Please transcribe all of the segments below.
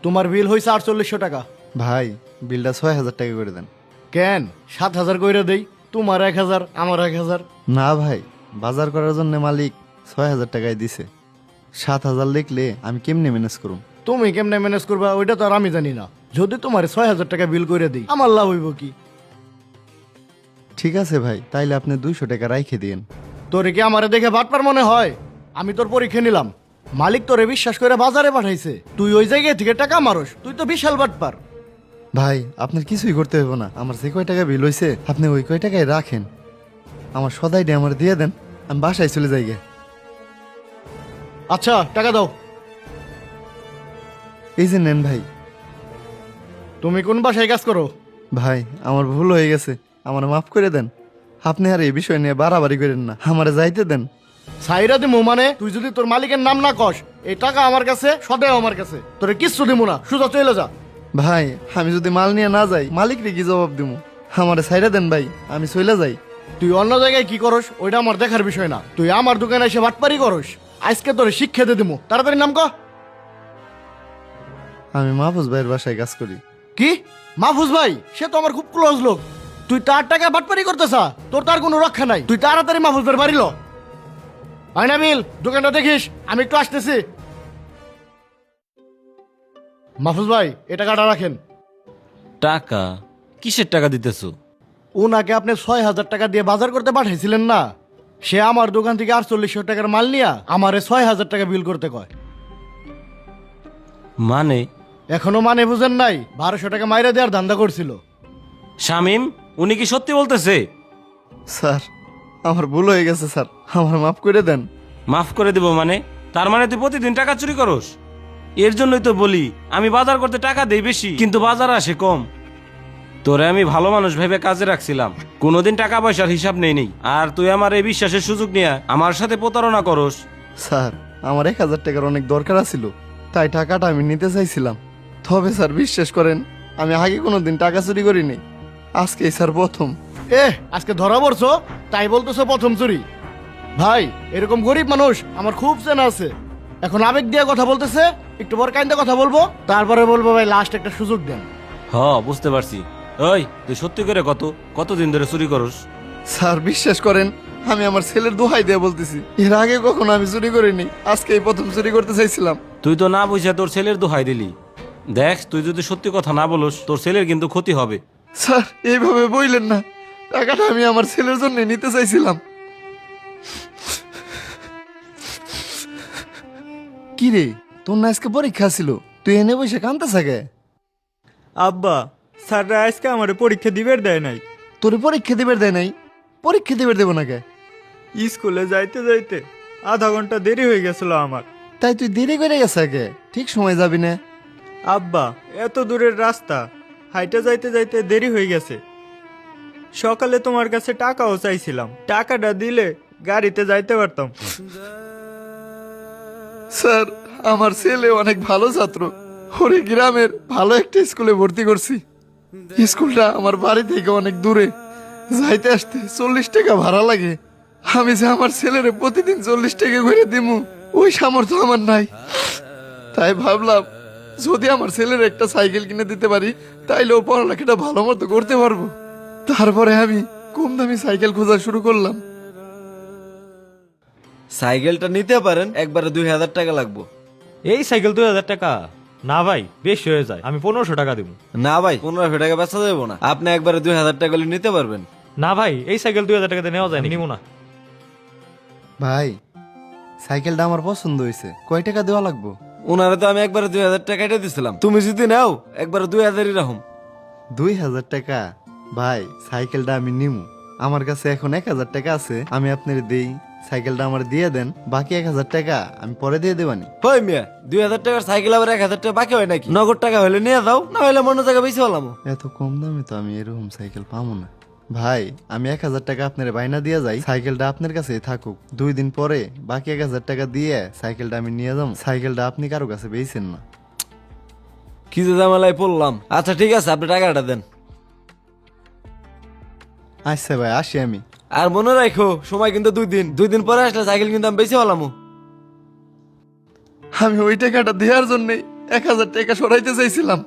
তোমার বিল হয়েছে 4800 টাকা। ভাই বিলটা 6000 টাকা করে দেন। কেন 7000 কইরা দেই? তোমার 1000 আমার 1000। না ভাই, বাজার করার জন্য মালিক 6000 টাকায় দিছে। 7000 লিখলে আমি কেমনে ম্যানেজ করুম? তুমি কেমনে ম্যানেজ করবা ওইটা তো আর আমি জানি না। যদি তোমার 6000 টাকা বিল কইরা দিই আমার লাভ হইব কি? ঠিক আছে ভাই, তাইলে আপনি 200 টাকা রাইখে দিন। তোরে কি আমারে দেখে বাটপার মনে হয়? আমি তোর পরীক্ষা নিলাম, মালিক তোরে বিশ্বাস করে বাজারে পাঠাইছে, তুই ওই জায়গায় থেকে টাকা মারস, তুই তো বিশাল বাটপার। ভাই আপনার কিছুই করতে হবে না, আমার যে কয় টাকা বিল হইছে আপনি ওই কয় টাকায় রাখেন। আমার সদাইটা আমার দিয়ে দেন, আমি বাসায় চলে যাই গে। আচ্ছা টাকা দাও। এই যে নেন ভাই। তুমি কোন বাসায় কাজ করো? ভাই আমার ভুল হয়ে গেছে, আমার মাফ করে দেন। আপনি আর এই বিষয় নিয়ে বাড়াবাড়ি করেন না, আমারে যাইতে দেন। সাইরা দিমু মানে? তুই যদি তোর মালিকের নাম না কস, এই টাকা আমার কাছে, সদাই আমার কাছে, তোরে কিচ্ছু দিমু না, সোজা চলে যা। ভাই আমি যদি মাল নিয়ে না যাই মালিকরে কি জবাব দিব? আমারে ছাইরা দেন ভাই, আমি চলে যাই। তুই অন্য জায়গায় কি করস ওইটা আমার দেখার বিষয় না, তুই আমার দোকানে এসে বাটপারি করস, আজকে তোরে শিক্ষা দিয়ে দিমু। তাড়াতাড়ি নাম ক। আমি মাহফুজ ভাইয়ের বাসায় কাজ করি। কি? মাহফুজ ভাই? সে তো আমার খুব ক্লোজ লোক, তুই তার টাকা বাটপারি করতেছা? তোর তার কোনো রক্ষা নাই, তুই তাড়াতাড়ি মাহফুজ ভাইয়ের বাড়ি ল। আয়না বিল, দোকানটা দেখিস, আমি একটু আসতেছি। মাহফুজ ভাই এ টাকাটা রাখেন। টাকা? কিসের টাকা দিতেছো? ওনাকে আপনি 6000 টাকা দিয়ে বাজার করতে পাঠাইছিলেন না? সে আমার দোকান থেকে 4800 টাকার মাল নিয়া আমারে 6000 টাকা বিল করতে কয়। মানে? এখনো মানে বুঝেন নাই? 1200 টাকা মাইরা দেওয়ার ধান্দা করছিল। শামিম, উনি কি সত্যি বলতেছে? স্যার আমার ভুল হয়ে গেছে স্যার, আমার মাফ করে দেন। মাফ করে দেব মানে? তার মানে তুই প্রতিদিন টাকা চুরি করস? এর জন্যই তো বলি আমি বাজার করতে টাকা দেই বেশি, কিন্তু বাজার আসে কম। তোরে আমি ভালো মানুষ ভেবে কাজে রাখছিলাম, কোনোদিন টাকা পয়সার হিসাব নেই নেই, আর তুই আমার এই বিশ্বাসের সুযোগ নিয়ে আমার সাথে প্রতারণা করস। স্যার আমার 1000 টাকার অনেক দরকার ছিল, তাই টাকাটা আমি নিতে চাইছিলাম। তবে স্যার বিশ্বাস করেন, আমি আগে কোনোদিন টাকা চুরি করিনি, আজকেই স্যার প্রথম। আজকে ধরা পড়ছো তাই বলতেছো প্রথম চুরি? ভাই এরকম গরিব মানুষ আমার খুব চেনা আছে, এখন আবেগ দিয়ে কথা বলতেছে, একটু পর কাইন্দা কথা বলবো, তারপরে বলবো ভাই লাস্ট একটা সুযোগ দেন। বুঝতে পারছি। ওই তুই সত্যি করে কতদিন ধরে চুরি করস? স্যার বিশ্বাস করেন, আমি আমার ছেলের দোহাই দিয়ে বলতেছি, এর আগে কখনো আমি চুরি করিনি, আজকে এই প্রথম চুরি করতে চাইছিলাম। তুই তো না বুঝে তোর ছেলের দোহাই দিলি। দেখ তুই যদি সত্যি কথা না বলস তোর ছেলের কিন্তু ক্ষতি হবে। স্যার এইভাবে বললেন না, টাকাটা আমি আমার ছেলের জন্য নিতে চাইছিলাম। কি রে, তোর না আজকে পরীক্ষা ছিল, তুই এনে বসে কানতে থাকে? আব্বা, স্যাররা আজকে আমার পরীক্ষা দিবের দেয় নাই। তোর পরীক্ষা দিবের দেয় নাই? পরীক্ষা দিবের দেবো না কে? স্কুলে যাইতে যাইতে আধা ঘন্টা দেরি হয়ে গেছিল আমার। তাই তুই দেরি করে গেছে কে? ঠিক সময় যাবি না? আব্বা, এত দূরের রাস্তা, হাইটে যাইতে যাইতে দেরি হয়ে গেছে। সকালে তোমার কাছে টাকাও চাইছিলাম, টাকাটা দিলে গাড়িতে যাইতে পারতাম। স্যার আমার ছেলে অনেক ভালো ছাত্র, ওরে গ্রামের ভালো একটা স্কুলে ভর্তি করছি। স্কুলটা আমার বাড়ি থেকে অনেক দূরে, যাইতে আসতে 40 টাকা ভাড়া লাগে। আমি যে আমার ছেলেরে প্রতিদিন 40 টাকা করে দিমু ওই সামর্থ্য আমার নাই। তাই ভাবলাম যদি আমার ছেলের একটা সাইকেল কিনে দিতে পারি তাইলে ও পড়ালেখাটা ভালো মতো করতে পারবো। তারপরে আমি কম দামি সাইকেল খোঁজা শুরু করলাম। সাইকেলটা নিতে পারেন, একবারে 2000 টাকা লাগবো। এই সাইকেল 2000 টাকা? না ভাই, বেশি হয়ে যায়, আমি 1500 টাকা দিব। না ভাই, 1500 টাকা বেচা যাবো না, আপনি একবারে 2000 টাকা হলে নিতে পারবেন। না ভাই, এই সাইকেল 2000 টাকাতে নেওয়া যায়, নিব না। ভাই সাইকেলটা আমার পছন্দ হয়েছে, কয় টাকা দেওয়া লাগবো? ওনারে তো আমি একবারে 2000 টাকা এটা দিছিলাম, তুমি যদি নাও একবারে 2000ই রাখুন। 2000 টাকা? ভাই সাইকেলটা আমি নিমু, আমার কাছে এখন 1000 টাকা আছে, আমি আপনার দেই, সাইকেলটা আমার দিয়ে দেন, বাকি 1000 টাকা আমি পরে দিয়ে দেবানি। হই মিয়া, 2000 টাকার সাইকেল আবার 1000 টাকা বাকি হয় নাকি? নগদ টাকা হলে নিয়ে যাও, না হলে মনে জায়গা বেশি হলাম। এত কম দামে তো আমি এরকম সাইকেল পাবো না। ভাই আমি 1000 টাকা আপনার বাইনা দিয়ে যাই, সাইকেলটা আপনার কাছে থাকুক, 2 দিন পরে বাকি 1000 টাকা দিয়ে সাইকেলটা আমি নিয়ে যাবো। সাইকেলটা আপনি কারো কাছে বেচেন না। কি যে জামালায় পড়লাম। আচ্ছা ঠিক আছে, আপনি টাকাটা দেন। আচ্ছা ভাই আসি আমি। আর মনে রাখো সময় কিন্তু 2 দিন পরে আসলে সাইকেল কিন্তু আমি বেশি হলাম। আমি ওই টাকাটা দেওয়ার জন্যই 1000 টাকা সরাইতে চাইছিলাম।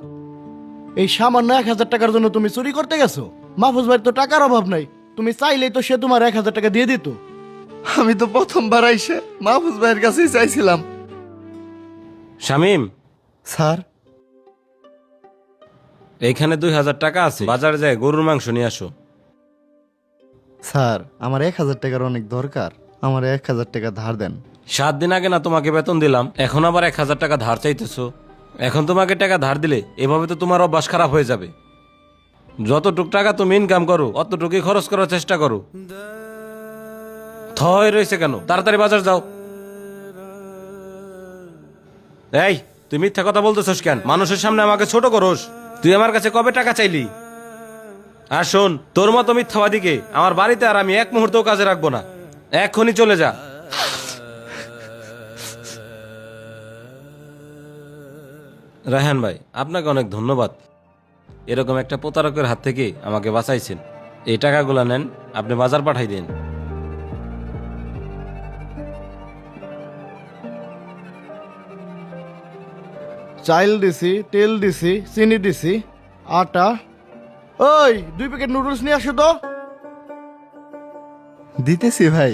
এই সামান্য 1000 টাকার জন্য তুমি চুরি করতে গেছো? মাহফুজ ভাই তো টাকার অভাব নাই, তুমি চাইলেই তো সে তোমার 1000 টাকা দিয়ে দিত। আমি তো প্রথমবার আইসে মাহফুজ ভাইয়ের কাছেই চাইছিলাম। শামিম, স্যার, এইখানে 2000 টাকা আছে, বাজারে যায় গরুর মাংস নিয়ে আসো। স্যার আমার 1000 টাকার অনেক দরকার, আমার 1000 টাকা ধার দেন। 7 দিন আগে না তোমাকে বেতন দিলাম, এখন আবার 1000 টাকা ধার চাইতেছো? এখন তোমাকে টাকা ধার দিলে এভাবে তো তোমার অভ্যাস খারাপ হয়ে যাবে। যতটুক টাকা তুমি ইনকাম করো অতটুকুই খরচ করার চেষ্টা করো। থয় রয়েছে কেন, তাড়াতাড়ি বাজার যাও। এই, তুই মিথ্যা কথা বলতেছস কেন? মানুষের সামনে আমাকে ছোট করস। তুই আমার কাছে কবে টাকা চাইলি? আর শোন, তোর মতো মিথ্যাবাদীকে আমার বাড়িতে আর আমি এক মুহূর্তও কাজে রাখবো না। এক্ষুনি চলে যা। রায়হান ভাই, আপনাকে অনেক ধন্যবাদ। এরকম একটা প্রতারকের হাত থেকে আমাকে বাঁচাইছেন। এই টাকাগুলো নেন, আপনি বাজার পাঠাই দিন। চাইল দিছি, তেল দিছি, চিনি দিছি, আটা। ওই 2 প্যাকেট নুডলস নিয়ে আসো তো। দিতেছি ভাই।